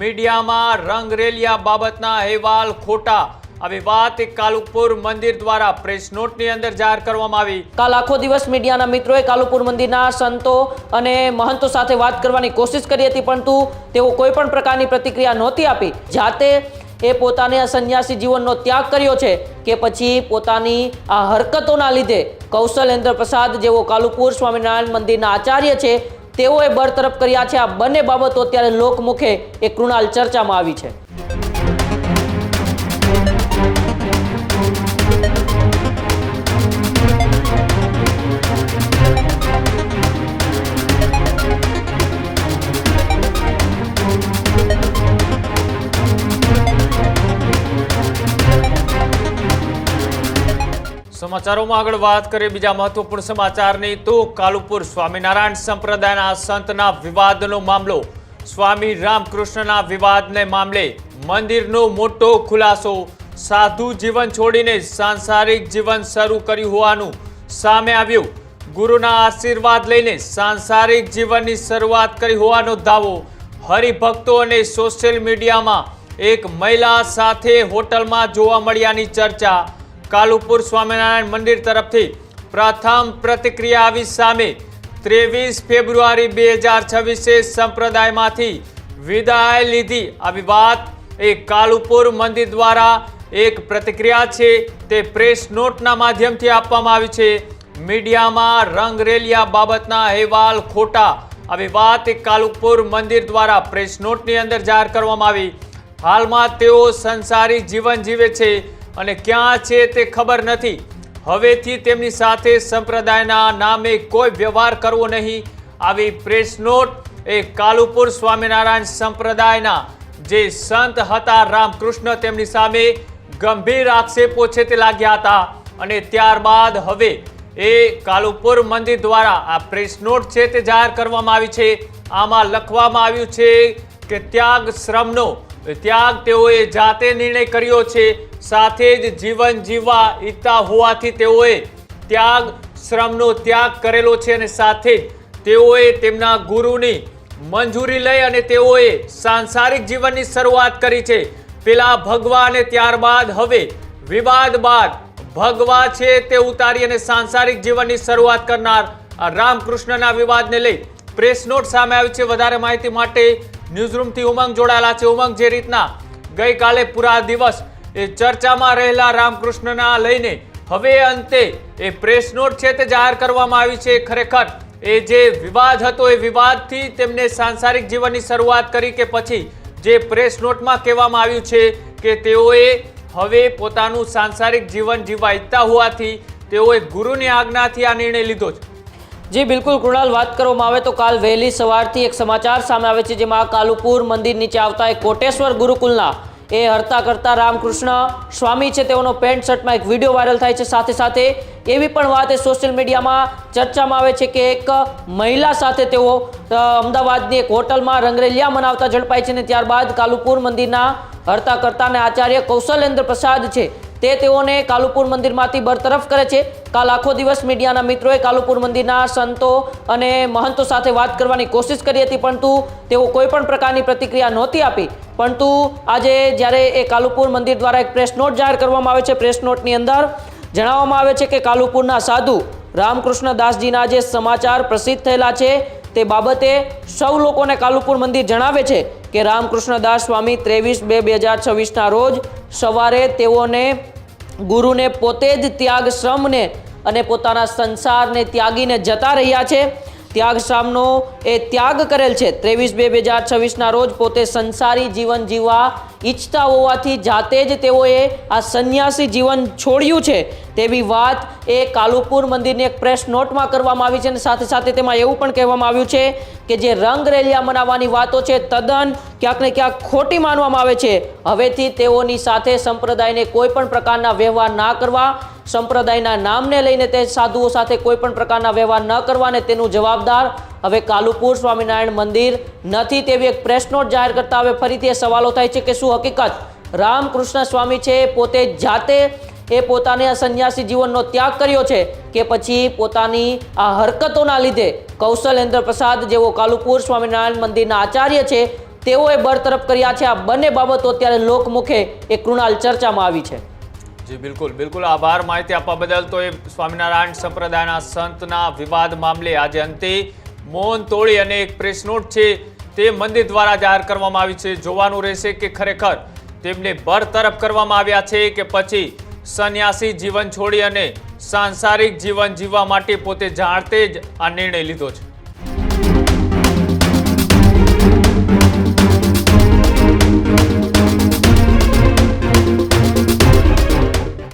મીડિયામાં રંગરેલિયા બાબતના અહેવાલ ખોટા આવી વાત કાલુપુર મંદિર દ્વારા પ્રેસ નોટની અંદર જાહેર કરવામાં આવી। કાલ આખો દિવસ મીડિયાના મિત્રોએ કાલુપુર મંદિરના સંતો અને મહંતો સાથે વાત કરવાની કોશિશ કરી હતી, પરંતુ તેઓ કોઈ પણ પ્રકારની પ્રતિક્રિયા નહોતી આપી। જાતે એ પોતાને સંન્યાસી જીવનનો ત્યાગ કર્યો છે કે પછી પોતાની આ હરકતોના લીધે કૌશલેન્દ્ર પ્રસાદ જેવો કાલુપુર સ્વામિનારાયણ મંદિરના આચાર્ય છે તેઓએ બરતરફ કર્યા છે। આ બંને બાબતો અત્યારે લોકમુખે એક કૃણાલ ચર્ચામાં આવી છે। સમાચારોમાં આગળ વાત કરીએ બીજા મહત્વપૂર્ણ સમાચારની તો કાલુપુર સ્વામિનારાયણ સંપ્રદાયના સંતના વિવાદનો મામલો। સ્વામી રામકૃષ્ણના વિવાદને મામલે મંદિરનો મોટો ખુલાસો। સાધુ જીવન છોડીને સાંસારિક જીવન શરૂ કર્યું હોવાનું સામે આવ્યું। ગુરુના આશીર્વાદ લઈને સાંસારિક જીવનની શરૂઆત કરી હોવાનો દાવો। હરિભક્તો અને સોશિયલ મીડિયામાં એક મહિલા સાથે હોટલમાં જોવા મળ્યાની ચર્ચા। કાલુપુર સ્વામિનારાયણ મંદિર તરફથી પ્રથમ પ્રતિક્રિયા આવી સામે। 23 ફેબ્રુઆરી 2026 સંપ્રદાયમાંથી વિદાય લીધી આવી વાત એ કાલુપુર મંદિર દ્વારા એક પ્રતિક્રિયા છે તે પ્રેસ નોટના માધ્યમથી આપવામાં આવી છે। મીડિયામાં રંગરેલિયા બાબતના અહેવાલ ખોટા આવી વાત કાલુપુર મંદિર દ્વારા પ્રેસ નોટની અંદર જાહેર કરવામાં આવી। હાલમાં તેઓ સંસારી જીવન જીવે છે અને ક્યાં છે તે ખબર નથી। હવેથી તેમની સાથે સંપ્રદાયના નામે કોઈ વ્યવહાર કરવો નહીં આવી પ્રેસ નોટ એ કાલુપુર સ્વામિનારાયણ સંપ્રદાયના જે સંત હતા રામકૃષ્ણ તેમની સામે ગંભીર આક્ષેપો છે તે લાગ્યા હતા અને ત્યારબાદ હવે એ કાલુપુર મંદિર દ્વારા આ પ્રેસ નોટ છે તે જાહેર કરવામાં આવી છે। આમાં લખવામાં આવ્યું છે કે ત્યાગ શ્રમનો ત્યાગ તેઓએ જાતે નિર્ણય કર્યો છે, સાથે જ જીવન જીવવા ઈચ્છતા હોવાથી તેઓએ ત્યાગ શ્રમનો ત્યાગ કરેલો છે અને સાથે જ તેઓએ તેમના ગુરુની મંજૂરી લઈ અને તેઓએ સાંસારિક જીવનની શરૂઆત કરી છે। પેલા ભગવા અને ત્યારબાદ હવે વિવાદ બાદ ભગવા છે તે ઉતારી અને સાંસારિક જીવનની શરૂઆત કરનાર રામકૃષ્ણના વિવાદને લઈ પ્રેસ નોટ સામે આવી છે। વધારે માહિતી માટે ન્યૂઝરૂમથી ઉમંગ જોડાયેલા છે। ઉમંગ, જે રીતના ગઈકાલે પૂરા દિવસ એ ચર્ચામાં રહેલા રામકૃષ્ણના લઈને હવે અંતે એ પ્રેસ નોટ છે તે જાહેર કરવામાં આવી છે। ખરેખર એ જે વિવાદ હતો એ વિવાદથી તેમને સાંસારિક જીવનની શરૂઆત કરી કે પછી જે પ્રેસ નોટમાં કહેવામાં આવ્યું છે કે તેઓએ હવે પોતાનું સાંસારિક જીવન જીવવા ઈચ્છતા હોવાથી તેઓએ ગુરુની આજ્ઞાથી આ નિર્ણય લીધો છે। જી બિલકુલ કૃણાલ, વાત કરવામાં આવે તો કાલ વહેલી સવારથી એક સમાચાર સામે આવે છે જેમાં કાલુપુર મંદિર નીચે આવતા એક કોટેશ્વર ગુરુકુલના એ હરતા કરતા રામકૃષ્ણ સ્વામી છે તેઓનો પેન્ટ શર્ટમાં એક વિડીયો વાયરલ થાય છે। સાથે સાથે એવી પણ વાત એ સોશિયલ મીડિયામાં ચર્ચામાં આવે છે કે એક મહિલા સાથે તેઓ અમદાવાદની એક હોટલમાં રંગરેલિયા મનાવતા ઝડપાય છે અને ત્યારબાદ કાલુપુર મંદિરના હરતા કરતા અને આચાર્ય કૌશલેન્દ્ર પ્રસાદ છે તે તેઓને કાલુપુર મંદિરમાંથી બરતરફ કરે છે। કાલ આખો દિવસ મીડિયાના મિત્રોએ કાલુપુર મંદિરના સંતો અને મહંતો સાથે વાત કરવાની કોશિશ કરી હતી, પરંતુ તેઓ કોઈ પણ પ્રકારની પ્રતિક્રિયા નહોતી આપી। પરંતુ આજે જ્યારે એ કાલુપુર મંદિર દ્વારા એક પ્રેસ નોટ જાહેર કરવામાં આવે છે, પ્રેસ નોટની અંદર જણાવવામાં આવે છે કે કાલુપુરના સાધુ રામકૃષ્ણ દાસજીના જે સમાચાર પ્રસિદ્ધ થયેલા છે તે બાબતે સૌ લોકોને કાલુપુર મંદિર જણાવે છે કે રામકૃષ્ણ દાસ સ્વામી 23/2/2026ના રોજ સવારે તેઓને ગુરુને પોતે જ ત્યાગ શ્રમને અને પોતાના સંસારને ત્યાગીને જતા રહ્યા છે। ત્યાગ શ્રમનો એ ત્યાગ કરેલ છે। 23/2/2026ના રોજ પોતે સંસારી જીવન જીવવા ઈચ્છતા હોવાથી જાતે જ તેઓએ આ સંન્યાસી જીવન છોડ્યું છે તેવી વાત એ કાલુપુર મંદિરની એક પ્રેસ નોટમાં કરવામાં આવી છે અને સાથે સાથે તેમાં એવું પણ કહેવામાં આવ્યું છે કે જે રંગરેલિયા મનાવવાની વાતો છે તદ્દન ક્યાંક ને ક્યાંક ખોટી માનવામાં આવે છે। હવેથી તેઓની સાથે સંપ્રદાયને કોઈ પણ પ્રકારના વ્યવહાર ના કરવા, સંપ્રદાયના નામને લઈને તે સાધુઓ સાથે કોઈ પણ પ્રકારના વ્યવહાર ન કરવા અને તેનું જવાબદાર હવે કાલુપુર સ્વામિનારાયણ મંદિર નથી તેવી એક પ્રેસ નોટ જાહેર કરતા હવે ફરીથી એ સવાલો થાય છે કે શું હકીકત રામકૃષ્ણ સ્વામી છે પોતે જાતે એ પોતાને આ સંન્યાસી જીવનનો ત્યાગ કર્યો છે કે પછી પોતાની આ હરકતોના લીધે કૌશલેન્દ્ર પ્રસાદ જેવો કાલુપુર સ્વામિનારાયણ મંદિરના આચાર્ય છે તેઓએ બરતરફ કર્યા છે. આ બંને બાબતો અત્યારે લોકમુખે એ કૃણાલ ચર્ચામાં આવી છે. જી બિલકુલ બિલકુલ આભાર માહિતી આપવા બદલ. તો એ સ્વામિનારાયણ સંપ્રદાયના સંતના વિવાદ મામલે આજે અંતે મૌન તોડી અને એક પ્રેસ નોટ છે તે મંદિર દ્વારા જાહેર કરવામાં આવી છે. જોવાનું રહેશે કે ખરેખર તેમને બરતરફ કરવામાં આવ્યા છે કે પછી સંન્યાસી જીવન છોડી અને સાંસારિક જીવન જીવવા માટે પોતે જાણતે જ આ નિર્ણય લીધો છે.